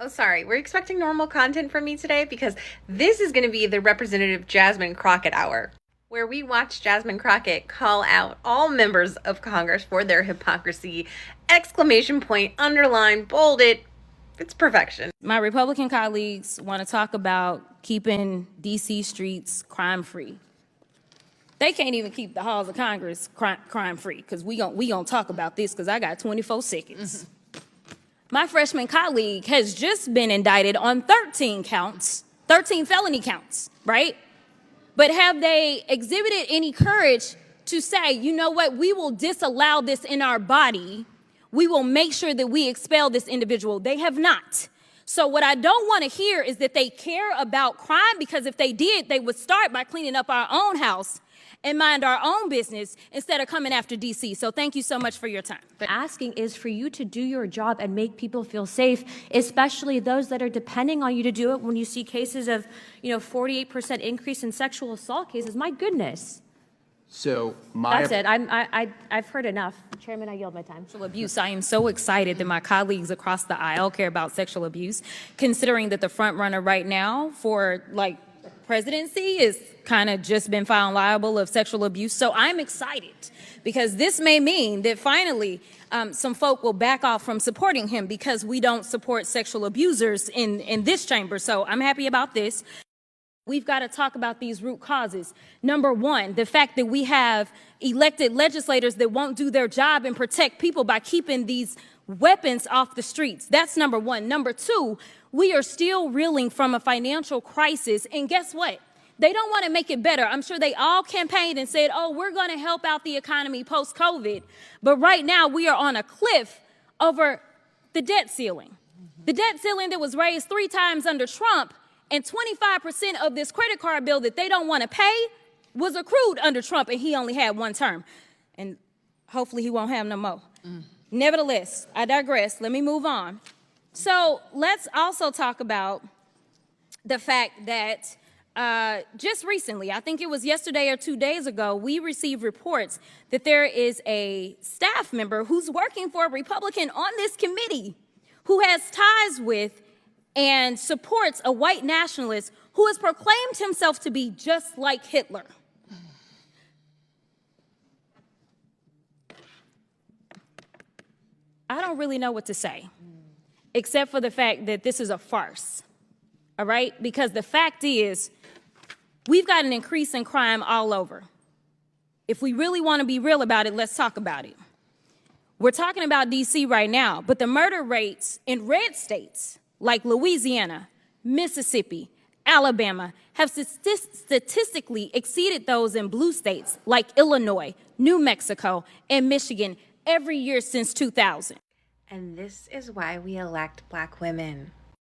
Oh, sorry. We're expecting normal content from me today because this is going to be the Representative Jasmine Crockett Hour, where we watch Jasmine Crockett call out all members of Congress for their hypocrisy. Exclamation point, underline, bolded. It's perfection. My Republican colleagues want to talk about keeping D.C. streets crime-free. They can't even keep the halls of Congress crime-free, because we gonna talk about this, because I got 24 seconds. My freshman colleague has just been indicted on 13 counts, 13 felony counts, right? But have they exhibited any courage to say, you know what, we will disallow this in our body. We will make sure that we expel this individual. They have not. So what I don't want to hear is that they care about crime, because if they did, they would start by cleaning up our own house and mind our own business instead of coming after DC. So thank you so much for your time. Asking is for you to do your job and make people feel safe, especially those that are depending on you to do it. When you see cases of, 48% increase in sexual assault cases, my goodness. So That's it. I've heard enough. Chairman, I yield my time. Sexual abuse. I am so excited that my colleagues across the aisle care about sexual abuse, considering that the front runner right now for presidency is kind of just been found liable of sexual abuse. So I'm excited, because this may mean that finally some folk will back off from supporting him, because we don't support sexual abusers in this chamber. So I'm happy about this. We've got to talk about these root causes. Number one, the fact that we have elected legislators that won't do their job and protect people by keeping these weapons off the streets. That's number one. Number two, we are still reeling from a financial crisis. And guess what? They don't want to make it better. I'm sure they all campaigned and said, oh, we're going to help out the economy post-COVID. But right now we are on a cliff over the debt ceiling. The debt ceiling that was raised 3 times under Trump, and 25% of this credit card bill that they don't want to pay was accrued under Trump, and he only had 1 term. And hopefully he won't have no more. Nevertheless, I digress. Let me move on. So let's also talk about the fact that just recently, I think it was yesterday or 2 days ago, we received reports that there is a staff member who's working for a Republican on this committee who has ties with and supports a white nationalist who has proclaimed himself to be just like Hitler. I don't really know what to say, except for the fact that this is a farce, all right? Because the fact is, we've got an increase in crime all over. If we really want to be real about it, let's talk about it. We're talking about DC right now, but the murder rates in red states like Louisiana, Mississippi, Alabama have statistically exceeded those in blue states like Illinois, New Mexico, and Michigan every year since 2000. And this is why we elect Black women.